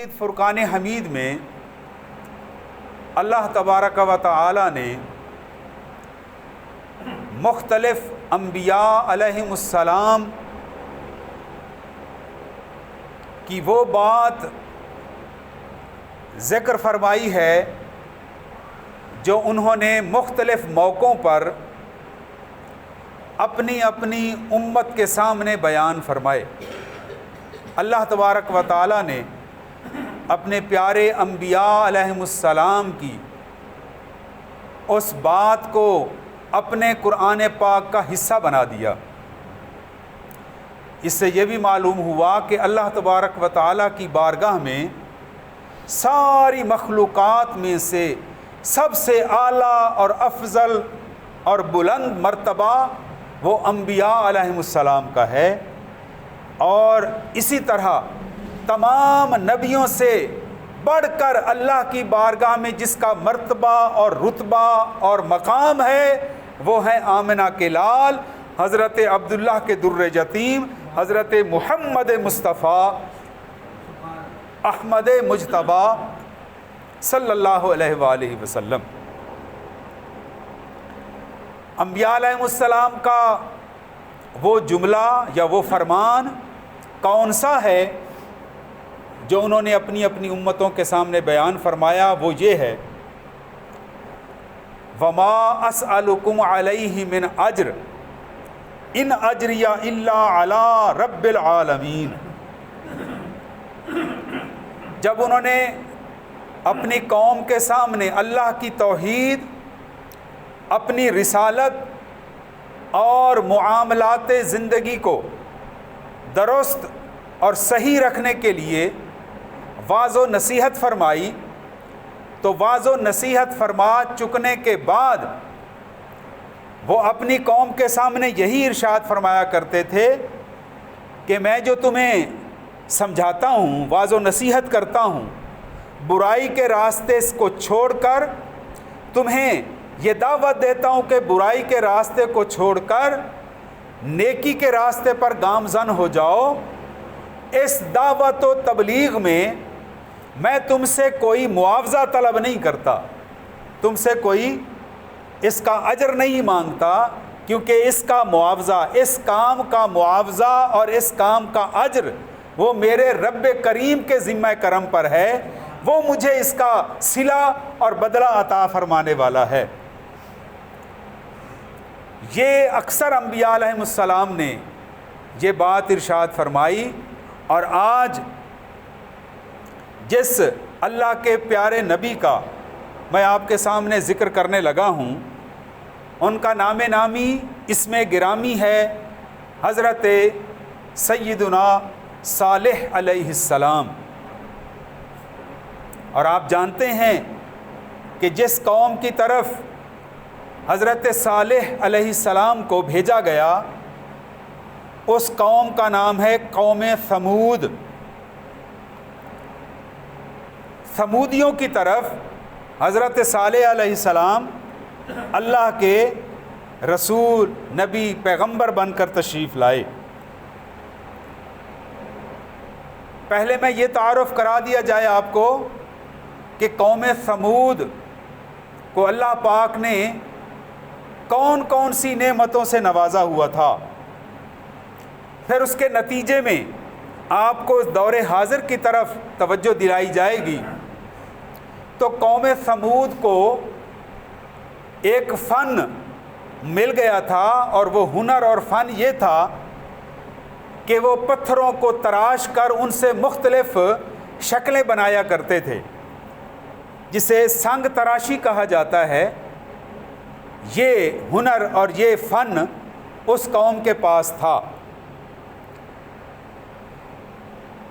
فرقان حمید میں اللہ تبارک و تعالی نے مختلف انبیاء علیہم السلام کی وہ بات ذکر فرمائی ہے جو انہوں نے مختلف موقعوں پر اپنی اپنی امت کے سامنے بیان فرمائے۔ اللہ تبارک و تعالی نے اپنے پیارے انبیاء علیہم السلام کی اس بات کو اپنے قرآن پاک کا حصہ بنا دیا۔ اس سے یہ بھی معلوم ہوا کہ اللہ تبارک و تعالیٰ کی بارگاہ میں ساری مخلوقات میں سے سب سے اعلیٰ اور افضل اور بلند مرتبہ وہ انبیاء علیہم السلام کا ہے، اور اسی طرح تمام نبیوں سے بڑھ کر اللہ کی بارگاہ میں جس کا مرتبہ اور رتبہ اور مقام ہے وہ ہے آمنہ کے لال حضرت عبداللہ کے در یتیم حضرت محمد مصطفیٰ احمد مجتبیٰ صلی اللہ علیہ وآلہ وسلم۔ انبیاء علیہ السلام کا وہ جملہ یا وہ فرمان کون سا ہے جو انہوں نے اپنی اپنی امتوں کے سامنے بیان فرمایا؟ وہ یہ ہے، وما اسألکم علیہ من اجر ان اجریہ الا علی رب العالمین۔ جب انہوں نے اپنی قوم کے سامنے اللہ کی توحید، اپنی رسالت اور معاملات زندگی کو درست اور صحیح رکھنے کے لیے واعظ و نصیحت فرمائی، تو واعظ و نصیحت فرما چکنے کے بعد وہ اپنی قوم کے سامنے یہی ارشاد فرمایا کرتے تھے کہ میں جو تمہیں سمجھاتا ہوں، واعظ و نصیحت کرتا ہوں، برائی کے راستے کو چھوڑ کر تمہیں یہ دعوت دیتا ہوں کہ برائی کے راستے کو چھوڑ کر نیکی کے راستے پر گامزن ہو جاؤ۔ اس دعوت و تبلیغ میں میں تم سے کوئی معاوضہ طلب نہیں کرتا، تم سے کوئی اس کا اجر نہیں مانگتا، کیونکہ اس کا معاوضہ، اس کام کا معاوضہ اور اس کام کا اجر وہ میرے رب کریم کے ذمہ کرم پر ہے، وہ مجھے اس کا صلہ اور بدلہ عطا فرمانے والا ہے۔ یہ اکثر انبیاء علیہ السلام نے یہ بات ارشاد فرمائی، اور آج جس اللہ کے پیارے نبی کا میں آپ کے سامنے ذکر کرنے لگا ہوں، ان کا نام نامی اسم گرامی ہے حضرت سیدنا صالح علیہ السلام۔ اور آپ جانتے ہیں کہ جس قوم کی طرف حضرت صالح علیہ السلام کو بھیجا گیا اس قوم کا نام ہے قوم ثمود۔ ثمودیوں کی طرف حضرت صالح علیہ السلام اللہ کے رسول، نبی، پیغمبر بن کر تشریف لائے۔ پہلے میں یہ تعارف کرا دیا جائے آپ کو کہ قوم ثمود کو اللہ پاک نے کون کون سی نعمتوں سے نوازا ہوا تھا، پھر اس کے نتیجے میں آپ کو دور حاضر کی طرف توجہ دلائی جائے گی۔ تو قوم ثمود کو ایک فن مل گیا تھا، اور وہ ہنر اور فن یہ تھا کہ وہ پتھروں کو تراش کر ان سے مختلف شکلیں بنایا کرتے تھے، جسے سنگ تراشی کہا جاتا ہے۔ یہ ہنر اور یہ فن اس قوم کے پاس تھا۔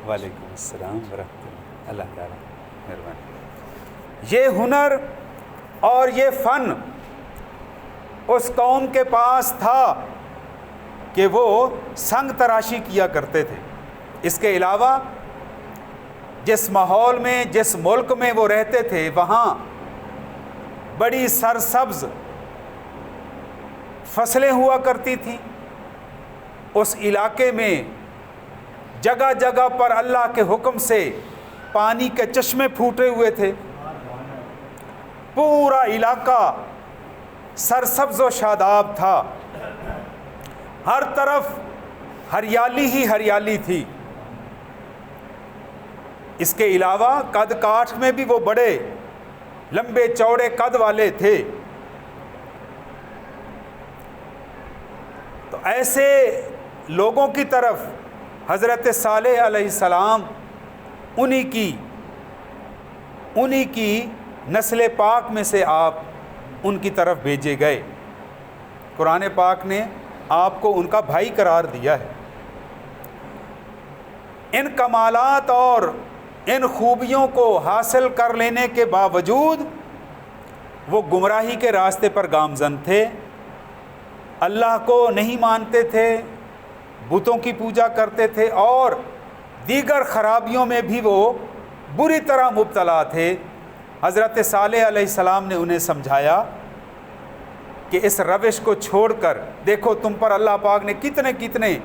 وعلیکم السلام ورحمۃ اللہ، اللہ تعالیٰ مہربانی۔ یہ ہنر اور یہ فن اس قوم کے پاس تھا کہ وہ سنگ تراشی کیا کرتے تھے۔ اس کے علاوہ جس ماحول میں، جس ملک میں وہ رہتے تھے، وہاں بڑی سرسبز فصلیں ہوا کرتی تھیں۔ اس علاقے میں جگہ جگہ پر اللہ کے حکم سے پانی کے چشمے پھوٹے ہوئے تھے، پورا علاقہ سرسبز و شاداب تھا، ہر طرف ہریالی ہی ہریالی تھی۔ اس کے علاوہ قد کاٹھ میں بھی وہ بڑے لمبے چوڑے قد والے تھے۔ تو ایسے لوگوں کی طرف حضرت صالح علیہ السلام انہی کی نسل پاک میں سے آپ ان کی طرف بھیجے گئے۔ قرآن پاک نے آپ کو ان کا بھائی قرار دیا ہے۔ ان کمالات اور ان خوبیوں کو حاصل کر لینے کے باوجود وہ گمراہی کے راستے پر گامزن تھے، اللہ کو نہیں مانتے تھے، بتوں کی پوجا کرتے تھے اور دیگر خرابیوں میں بھی وہ بری طرح مبتلا تھے۔ حضرت صالح علیہ السلام نے انہیں سمجھایا کہ اس روش کو چھوڑ کر دیکھو تم پر اللہ پاک نے کتنے کتنے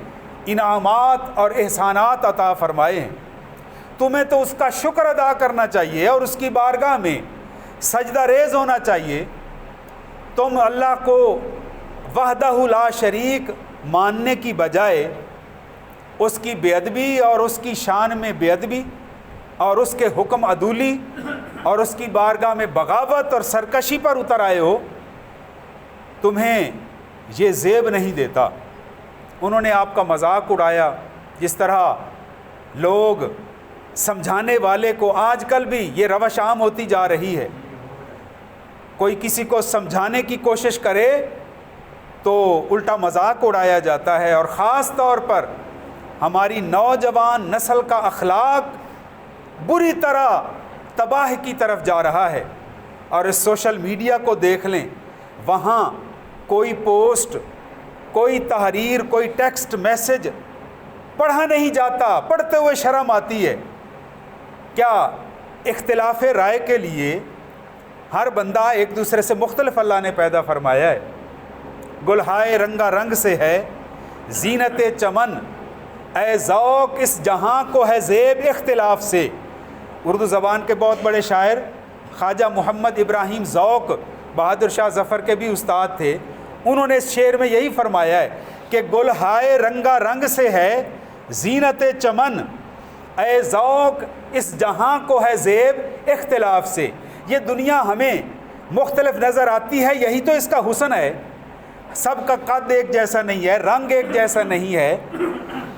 انعامات اور احسانات عطا فرمائے ہیں، تمہیں تو اس کا شکر ادا کرنا چاہیے اور اس کی بارگاہ میں سجدہ ریز ہونا چاہیے۔ تم اللہ کو وحدہ لا شریک ماننے کی بجائے اس کی بے ادبی اور اس کی شان میں بے ادبی اور اس کے حکم عدولی اور اس کی بارگاہ میں بغاوت اور سرکشی پر اتر آئے ہو، تمہیں یہ زیب نہیں دیتا۔ انہوں نے آپ کا مذاق اڑایا، جس طرح لوگ سمجھانے والے کو آج کل بھی یہ روش عام ہوتی جا رہی ہے، کوئی کسی کو سمجھانے کی کوشش کرے تو الٹا مذاق اڑایا جاتا ہے، اور خاص طور پر ہماری نوجوان نسل کا اخلاق بری طرح تباہ کی طرف جا رہا ہے۔ اور اس سوشل میڈیا کو دیکھ لیں، وہاں کوئی پوسٹ، کوئی تحریر، کوئی ٹیکسٹ میسج پڑھا نہیں جاتا، پڑھتے ہوئے شرم آتی ہے۔ کیا اختلاف رائے کے لیے ہر بندہ ایک دوسرے سے مختلف اللہ نے پیدا فرمایا ہے۔ گلہائے رنگا رنگ سے ہے زینت چمن، اے ذوق اس جہاں کو ہے زیب اختلاف سے۔ اردو زبان کے بہت بڑے شاعر خواجہ محمد ابراہیم ذوق بہادر شاہ ظفر کے بھی استاد تھے، انہوں نے اس شعر میں یہی فرمایا ہے کہ گلہائے رنگا رنگ سے ہے زینت چمن، اے ذوق اس جہاں کو ہے زیب اختلاف سے۔ یہ دنیا ہمیں مختلف نظر آتی ہے، یہی تو اس کا حسن ہے۔ سب کا قد ایک جیسا نہیں ہے، رنگ ایک جیسا نہیں ہے،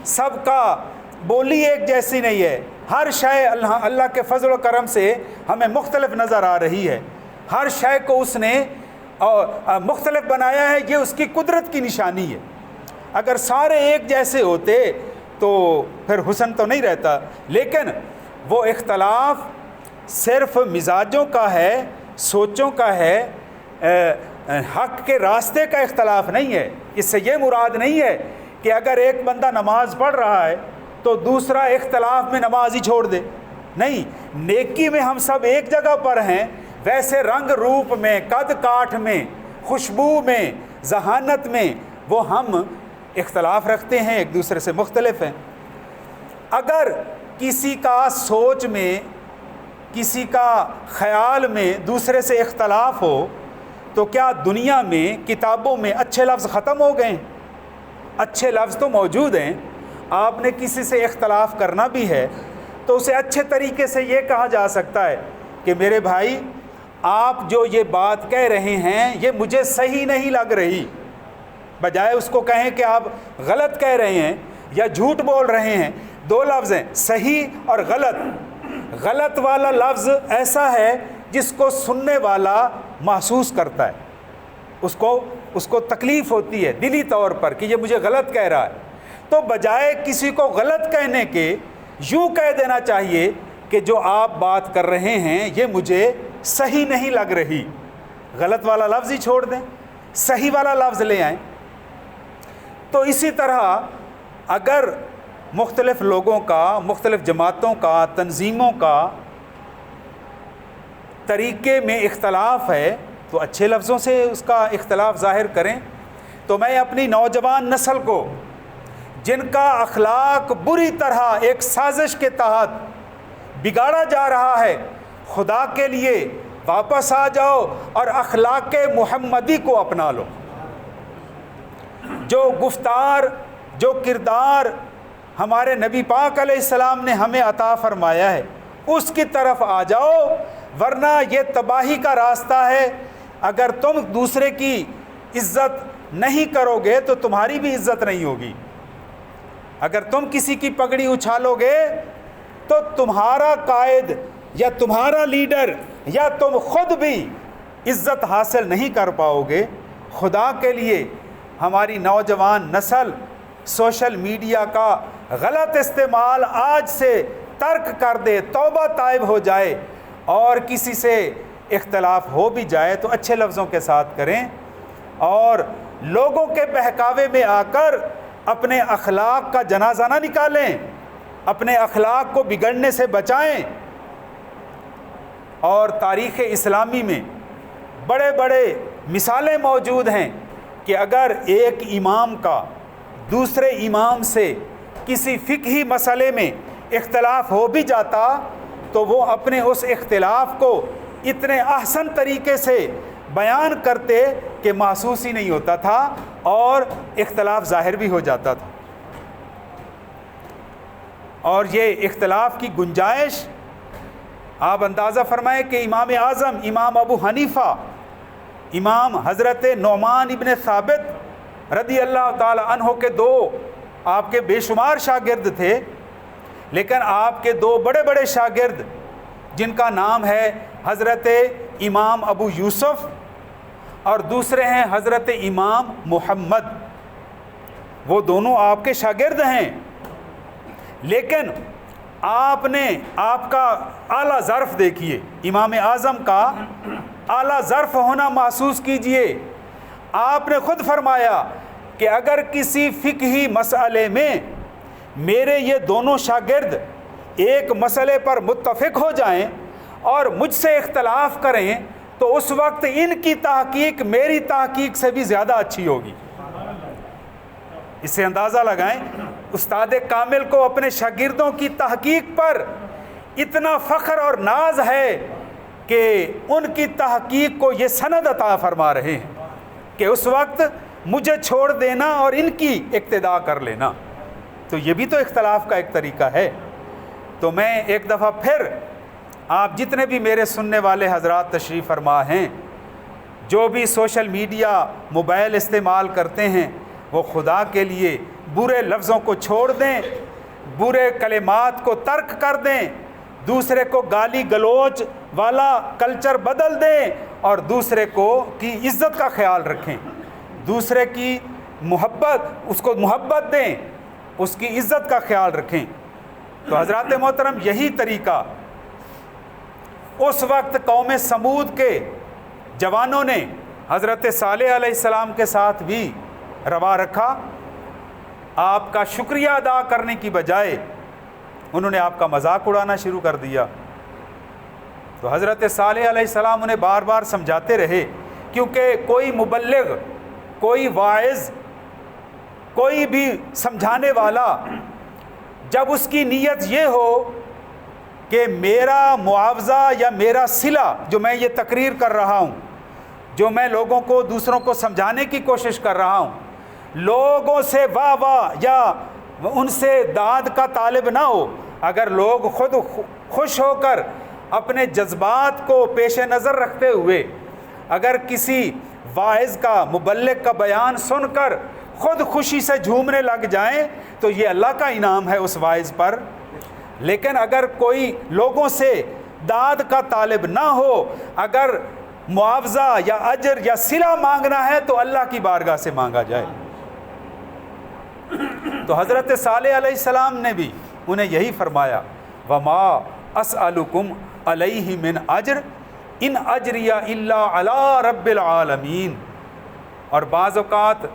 سب کا بولی ایک جیسی نہیں ہے، ہر شے اللہ کے فضل و کرم سے ہمیں مختلف نظر آ رہی ہے۔ ہر شے کو اس نے مختلف بنایا ہے، یہ اس کی قدرت کی نشانی ہے۔ اگر سارے ایک جیسے ہوتے تو پھر حسن تو نہیں رہتا، لیکن وہ اختلاف صرف مزاجوں کا ہے، سوچوں کا ہے، حق کے راستے کا اختلاف نہیں ہے۔ اس سے یہ مراد نہیں ہے کہ اگر ایک بندہ نماز پڑھ رہا ہے تو دوسرا اختلاف میں نماز ہی چھوڑ دے، نہیں، نیکی میں ہم سب ایک جگہ پر ہیں، ویسے رنگ روپ میں، قد کاٹھ میں، خوشبو میں، ذہانت میں وہ ہم اختلاف رکھتے ہیں، ایک دوسرے سے مختلف ہیں۔ اگر کسی کا سوچ میں، کسی کا خیال میں دوسرے سے اختلاف ہو تو کیا دنیا میں کتابوں میں اچھے لفظ ختم ہو گئے؟ اچھے لفظ تو موجود ہیں۔ آپ نے کسی سے اختلاف کرنا بھی ہے تو اسے اچھے طریقے سے یہ کہا جا سکتا ہے کہ میرے بھائی آپ جو یہ بات کہہ رہے ہیں یہ مجھے صحیح نہیں لگ رہی، بجائے اس کو کہیں کہ آپ غلط کہہ رہے ہیں یا جھوٹ بول رہے ہیں۔ دو لفظ ہیں، صحیح اور غلط۔ غلط والا لفظ ایسا ہے جس کو سننے والا محسوس کرتا ہے، اس کو تکلیف ہوتی ہے دلی طور پر کہ یہ مجھے غلط کہہ رہا ہے، تو بجائے کسی کو غلط کہنے کے یوں کہہ دینا چاہیے کہ جو آپ بات کر رہے ہیں یہ مجھے صحیح نہیں لگ رہی۔ غلط والا لفظ ہی چھوڑ دیں، صحیح والا لفظ لے آئیں۔ تو اسی طرح اگر مختلف لوگوں کا، مختلف جماعتوں کا، تنظیموں کا طریقے میں اختلاف ہے تو اچھے لفظوں سے اس کا اختلاف ظاہر کریں۔ تو میں اپنی نوجوان نسل کو، جن کا اخلاق بری طرح ایک سازش کے تحت بگاڑا جا رہا ہے، خدا کے لیے واپس آ جاؤ اور اخلاق محمدی کو اپنا لو۔ جو گفتار، جو کردار ہمارے نبی پاک علیہ السلام نے ہمیں عطا فرمایا ہے اس کی طرف آ جاؤ، ورنہ یہ تباہی کا راستہ ہے۔ اگر تم دوسرے کی عزت نہیں کرو گے تو تمہاری بھی عزت نہیں ہوگی۔ اگر تم کسی کی پگڑی اچھالو گے تو تمہارا قائد یا تمہارا لیڈر یا تم خود بھی عزت حاصل نہیں کر پاؤ گے۔ خدا کے لیے ہماری نوجوان نسل سوشل میڈیا کا غلط استعمال آج سے ترک کر دے، توبہ طائب ہو جائے، اور کسی سے اختلاف ہو بھی جائے تو اچھے لفظوں کے ساتھ کریں، اور لوگوں کے بہکاوے میں آ کر اپنے اخلاق کا جنازہ نہ نکالیں، اپنے اخلاق کو بگڑنے سے بچائیں۔ اور تاریخ اسلامی میں بڑے بڑے مثالیں موجود ہیں کہ اگر ایک امام کا دوسرے امام سے کسی فقہی مسئلے میں اختلاف ہو بھی جاتا تو وہ اپنے اس اختلاف کو اتنے احسن طریقے سے بیان کرتے کہ محسوس ہی نہیں ہوتا تھا اور اختلاف ظاہر بھی ہو جاتا تھا۔ اور یہ اختلاف کی گنجائش آپ اندازہ فرمائیں کہ امام اعظم امام ابو حنیفہ، امام حضرت نعمان ابن ثابت رضی اللہ تعالی عنہ کے دو آپ کے بے شمار شاگرد تھے، لیکن آپ کے دو بڑے بڑے شاگرد جن کا نام ہے حضرت امام ابو یوسف اور دوسرے ہیں حضرت امام محمد، وہ دونوں آپ کے شاگرد ہیں، لیکن آپ کا اعلیٰ ظرف دیکھیے، امام اعظم کا اعلیٰ ظرف ہونا محسوس کیجئے۔ آپ نے خود فرمایا کہ اگر کسی فقہی مسئلے میں میرے یہ دونوں شاگرد ایک مسئلے پر متفق ہو جائیں اور مجھ سے اختلاف کریں تو اس وقت ان کی تحقیق میری تحقیق سے بھی زیادہ اچھی ہوگی۔ اس سے اندازہ لگائیں استاد کامل کو اپنے شاگردوں کی تحقیق پر اتنا فخر اور ناز ہے کہ ان کی تحقیق کو یہ سند عطا فرما رہے ہیں کہ اس وقت مجھے چھوڑ دینا اور ان کی اقتداء کر لینا، تو یہ بھی تو اختلاف کا ایک طریقہ ہے۔ تو میں ایک دفعہ پھر آپ جتنے بھی میرے سننے والے حضرات تشریف فرما ہیں، جو بھی سوشل میڈیا موبائل استعمال کرتے ہیں، وہ خدا کے لیے برے لفظوں کو چھوڑ دیں، برے کلمات کو ترک کر دیں، دوسرے کو گالی گلوچ والا کلچر بدل دیں اور دوسرے کی عزت کا خیال رکھیں، دوسرے کی محبت، اس کو محبت دیں، اس کی عزت کا خیال رکھیں۔ تو حضرات محترم یہی طریقہ اس وقت قوم سمود کے جوانوں نے حضرت صالح علیہ السلام کے ساتھ بھی روا رکھا۔ آپ کا شکریہ ادا کرنے کی بجائے انہوں نے آپ کا مذاق اڑانا شروع کر دیا۔ تو حضرت صالح علیہ السلام انہیں بار بار سمجھاتے رہے، کیونکہ کوئی مبلغ، کوئی واعظ، کوئی بھی سمجھانے والا جب اس کی نیت یہ ہو کہ میرا معاوضہ یا میرا صلہ جو میں یہ تقریر کر رہا ہوں، جو میں لوگوں کو دوسروں کو سمجھانے کی کوشش کر رہا ہوں، لوگوں سے واہ واہ یا ان سے داد کا طالب نہ ہو، اگر لوگ خود خوش ہو کر اپنے جذبات کو پیش نظر رکھتے ہوئے اگر کسی واعظ کا، مبلغ کا بیان سن کر خود خوشی سے جھومنے لگ جائیں تو یہ اللہ کا انعام ہے اس واعظ پر۔ لیکن اگر کوئی لوگوں سے داد کا طالب نہ ہو، اگر معاوضہ یا اجر یا صلہ مانگنا ہے تو اللہ کی بارگاہ سے مانگا جائے۔ تو حضرت صالح علیہ السلام نے بھی انہیں یہی فرمایا، وما اسألکم علیہ من اجر ان اجریہ الا علی رب العالمین۔ اور بعض اوقات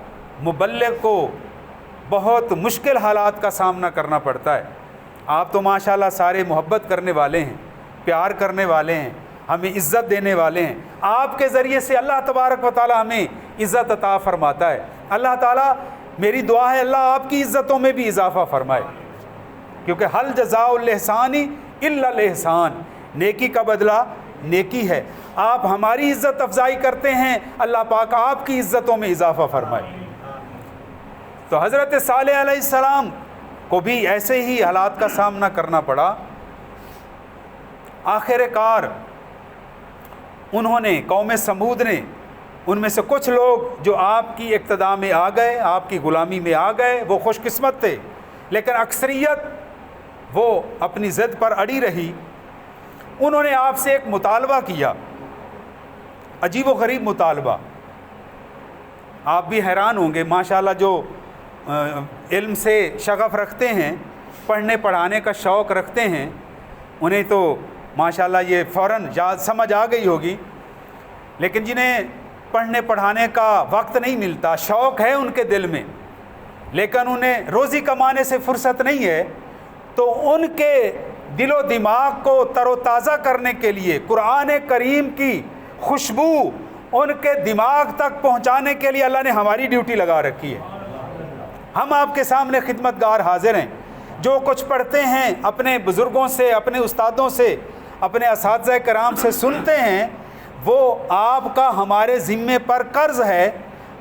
مبلغ کو بہت مشکل حالات کا سامنا کرنا پڑتا ہے۔ آپ تو ماشاءاللہ سارے محبت کرنے والے ہیں، پیار کرنے والے ہیں، ہمیں عزت دینے والے ہیں، آپ کے ذریعے سے اللہ تبارک و تعالی ہمیں عزت عطا فرماتا ہے۔ اللہ تعالیٰ، میری دعا ہے اللہ آپ کی عزتوں میں بھی اضافہ فرمائے، کیونکہ حل جزاء الاحسان الا الاحسان، نیکی کا بدلہ نیکی ہے۔ آپ ہماری عزت افزائی کرتے ہیں، اللہ پاک آپ کی عزتوں میں اضافہ فرمائے۔ تو حضرت صالح علیہ السلام کو بھی ایسے ہی حالات کا سامنا کرنا پڑا۔ آخر کار انہوں نے، قوم سمود نے، ان میں سے کچھ لوگ جو آپ کی اقتداء میں آ گئے، آپ کی غلامی میں آ گئے، وہ خوش قسمت تھے، لیکن اکثریت وہ اپنی ضد پر اڑی رہی۔ انہوں نے آپ سے ایک مطالبہ کیا، عجیب و غریب مطالبہ۔ آپ بھی حیران ہوں گے، ماشاءاللہ جو علم سے شغف رکھتے ہیں، پڑھنے پڑھانے کا شوق رکھتے ہیں، انہیں تو ماشاءاللہ یہ فوراً سمجھ آ گئی ہوگی، لیکن جنہیں پڑھنے پڑھانے کا وقت نہیں ملتا، شوق ہے ان کے دل میں لیکن انہیں روزی کمانے سے فرصت نہیں ہے، تو ان کے دل و دماغ کو تر و تازہ کرنے کے لیے قرآن کریم کی خوشبو ان کے دماغ تک پہنچانے کے لیے اللہ نے ہماری ڈیوٹی لگا رکھی ہے۔ ہم آپ کے سامنے خدمتگار حاضر ہیں، جو کچھ پڑھتے ہیں اپنے بزرگوں سے، اپنے استادوں سے، اپنے اساتذہ کرام سے سنتے ہیں، وہ آپ کا ہمارے ذمے پر قرض ہے،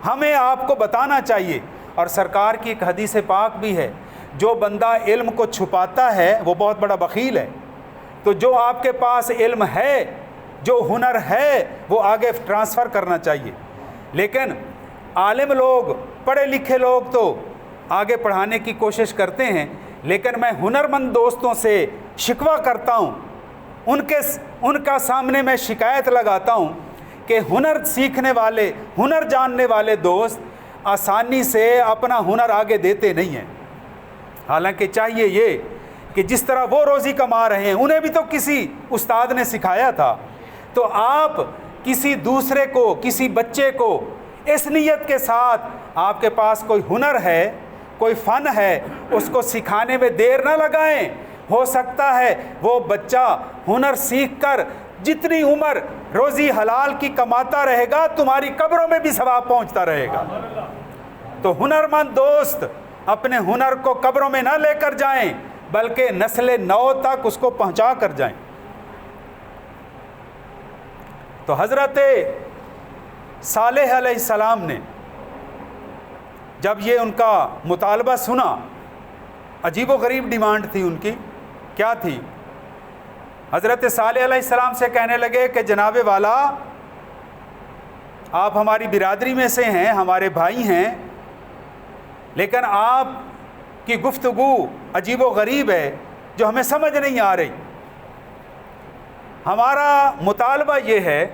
ہمیں آپ کو بتانا چاہیے۔ اور سرکار کی ایک حدیث پاک بھی ہے، جو بندہ علم کو چھپاتا ہے وہ بہت بڑا بخیل ہے۔ تو جو آپ کے پاس علم ہے، جو ہنر ہے، وہ آگے ٹرانسفر کرنا چاہیے۔ لیکن عالم لوگ، پڑھے لکھے لوگ تو آگے پڑھانے کی کوشش کرتے ہیں، لیکن میں ہنرمند دوستوں سے شکوہ کرتا ہوں، ان کا سامنے میں شکایت لگاتا ہوں کہ ہنر سیکھنے والے، ہنر جاننے والے دوست آسانی سے اپنا ہنر آگے دیتے نہیں ہیں۔ حالانکہ چاہیے یہ کہ جس طرح وہ روزی کما رہے ہیں، انہیں بھی تو کسی استاد نے سکھایا تھا، تو آپ کسی دوسرے کو، کسی بچے کو اس نیت کے ساتھ، آپ کے پاس کوئی ہنر ہے، کوئی فن ہے، اس کو سکھانے میں دیر نہ لگائیں۔ ہو سکتا ہے وہ بچہ ہنر سیکھ کر جتنی عمر روزی حلال کی کماتا رہے گا، تمہاری قبروں میں بھی ثواب پہنچتا رہے گا۔ تو ہنرمند دوست اپنے ہنر کو قبروں میں نہ لے کر جائیں، بلکہ نسل نو تک اس کو پہنچا کر جائیں۔ تو حضرت صالح علیہ السلام نے جب یہ ان کا مطالبہ سنا، عجیب و غریب ڈیمانڈ تھی ان کی، کیا تھی؟ حضرت صالح علیہ السلام سے کہنے لگے کہ جناب والا، آپ ہماری برادری میں سے ہیں، ہمارے بھائی ہیں، لیکن آپ کی گفتگو عجیب و غریب ہے جو ہمیں سمجھ نہیں آ رہی۔ ہمارا مطالبہ یہ ہے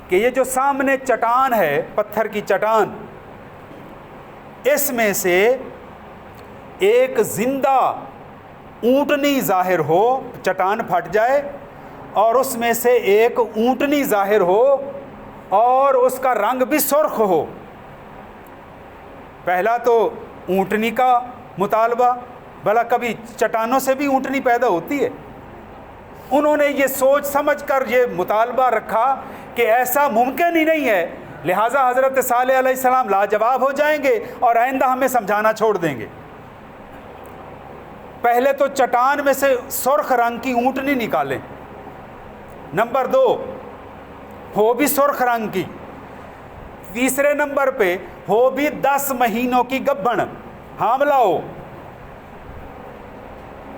کہ یہ جو سامنے چٹان ہے، پتھر کی چٹان، اس میں سے ایک زندہ اونٹنی ظاہر ہو، چٹان پھٹ جائے اور اس میں سے ایک اونٹنی ظاہر ہو اور اس کا رنگ بھی سرخ ہو۔ پہلا تو اونٹنی کا مطالبہ، بھلا کبھی چٹانوں سے بھی اونٹنی پیدا ہوتی ہے؟ انہوں نے یہ سوچ سمجھ کر یہ مطالبہ رکھا کہ ایسا ممکن ہی نہیں ہے، لہٰذا حضرت صالح علیہ السلام لاجواب ہو جائیں گے اور آئندہ ہمیں سمجھانا چھوڑ دیں گے۔ پہلے تو چٹان میں سے سرخ رنگ کی اونٹنی نکالیں، نمبر 2 ہو بھی سرخ رنگ کی، تیسرے نمبر پہ ہو بھی 10 مہینوں کی گبھن، حاملہ ہو۔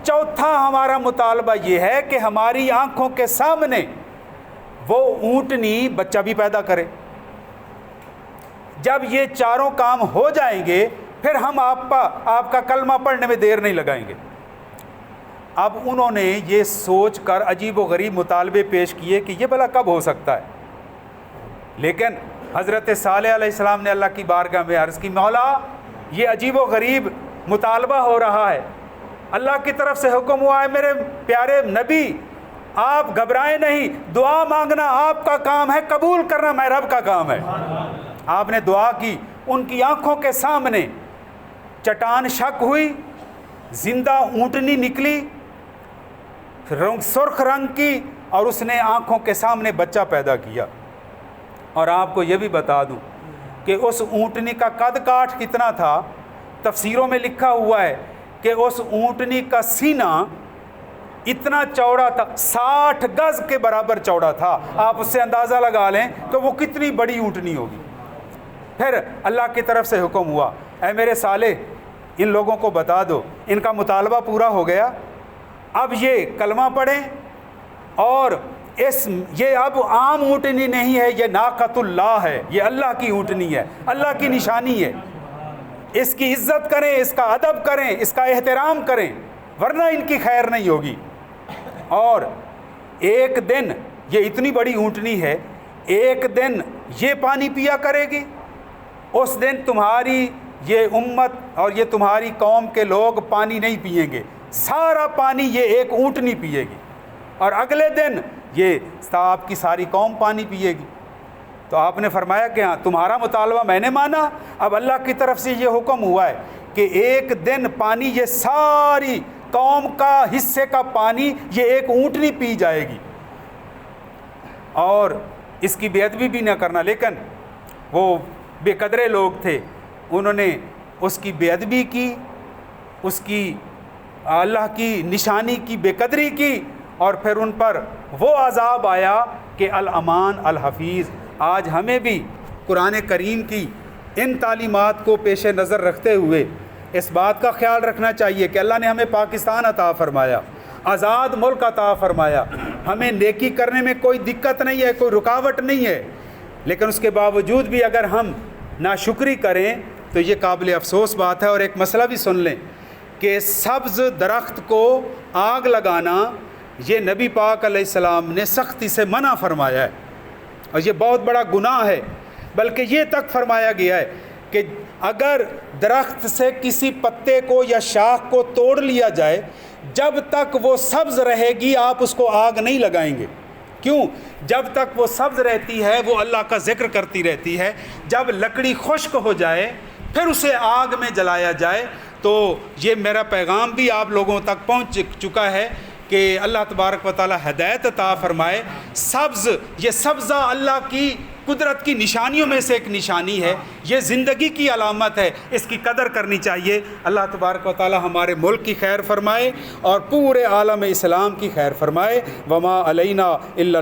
چوتھا ہمارا مطالبہ یہ ہے کہ ہماری آنکھوں کے سامنے وہ اونٹنی بچہ بھی پیدا کرے۔ جب یہ چاروں کام ہو جائیں گے، پھر ہم آپ کا کلمہ پڑھنے میں دیر نہیں لگائیں گے۔ اب انہوں نے یہ سوچ کر عجیب و غریب مطالبے پیش کیے کہ یہ بھلا کب ہو سکتا ہے، لیکن حضرت صالح علیہ السلام نے اللہ کی بارگاہ میں عرض کی، مولا یہ عجیب و غریب مطالبہ ہو رہا ہے، اللہ کی طرف سے حکم ہوا ہے، میرے پیارے نبی آپ گھبرائیں نہیں، دعا مانگنا آپ کا کام ہے، قبول کرنا میں رب کا کام ہے۔ آپ نے دعا کی، ان کی آنکھوں کے سامنے چٹان شک ہوئی، زندہ اونٹنی نکلی سرخ رنگ کی، اور اس نے آنکھوں کے سامنے بچہ پیدا کیا۔ اور آپ کو یہ بھی بتا دوں کہ اس اونٹنی کا قد کاٹ کتنا تھا، تفسیروں میں لکھا ہوا ہے کہ اس اونٹنی کا سینہ اتنا چوڑا تھا، 60 گز کے برابر چوڑا تھا. آپ اس سے اندازہ لگا لیں کہ وہ کتنی بڑی اونٹنی ہوگی. پھر اللہ کی طرف سے حکم ہوا، اے میرے صالح ان لوگوں کو بتا دو، ان کا مطالبہ پورا ہو گیا، اب یہ کلمہ پڑھیں، اور یہ اب عام اونٹنی نہیں ہے، یہ ناقۃ اللہ ہے، یہ اللہ کی اونٹنی ہے، اللہ کی نشانی ہے. اس کی عزت کریں، اس کا ادب کریں، اس کا احترام کریں، ورنہ ان کی خیر نہیں ہوگی. اور ایک دن یہ اتنی بڑی اونٹنی ہے، ایک دن یہ پانی پیا کرے گی، اس دن تمہاری یہ امت اور یہ تمہاری قوم کے لوگ پانی نہیں پئیں گے، سارا پانی یہ ایک اونٹنی پیے گی، اور اگلے دن یہ آپ کی ساری قوم پانی پیے گی. تو آپ نے فرمایا کہ ہاں تمہارا مطالبہ میں نے مانا، اب اللہ کی طرف سے یہ حکم ہوا ہے کہ ایک دن پانی یہ ساری قوم کا حصے کا پانی یہ ایک اونٹنی پی جائے گی، اور اس کی بے ادبی بھی نہ کرنا. لیکن وہ بے قدرے لوگ تھے، انہوں نے اس کی بے ادبی کی، اس کی اللہ کی نشانی کی بے قدری کی، اور پھر ان پر وہ عذاب آیا کہ الامان الحفیظ. آج ہمیں بھی قرآن کریم کی ان تعلیمات کو پیش نظر رکھتے ہوئے اس بات کا خیال رکھنا چاہیے کہ اللہ نے ہمیں پاکستان عطا فرمایا، آزاد ملک عطا فرمایا، ہمیں نیکی کرنے میں کوئی دقت نہیں ہے، کوئی رکاوٹ نہیں ہے، لیکن اس کے باوجود بھی اگر ہم ناشکری کریں تو یہ قابل افسوس بات ہے. اور ایک مسئلہ بھی سن لیں کہ سبز درخت کو آگ لگانا یہ نبی پاک علیہ السلام نے سختی سے منع فرمایا ہے، اور یہ بہت بڑا گناہ ہے. بلکہ یہ تک فرمایا گیا ہے کہ اگر درخت سے کسی پتے کو یا شاخ کو توڑ لیا جائے، جب تک وہ سبز رہے گی آپ اس کو آگ نہیں لگائیں گے. کیوں؟ جب تک وہ سبز رہتی ہے وہ اللہ کا ذکر کرتی رہتی ہے، جب لکڑی خشک ہو جائے پھر اسے آگ میں جلایا جائے. تو یہ میرا پیغام بھی آپ لوگوں تک پہنچ چکا ہے کہ اللہ تبارک و تعالی ہدایت عطا فرمائے. سبز، یہ سبزہ اللہ کی قدرت کی نشانیوں میں سے ایک نشانی ہے، یہ زندگی کی علامت ہے، اس کی قدر کرنی چاہیے. اللہ تبارک و تعالی ہمارے ملک کی خیر فرمائے اور پورے عالم اسلام کی خیر فرمائے. وما علینا الا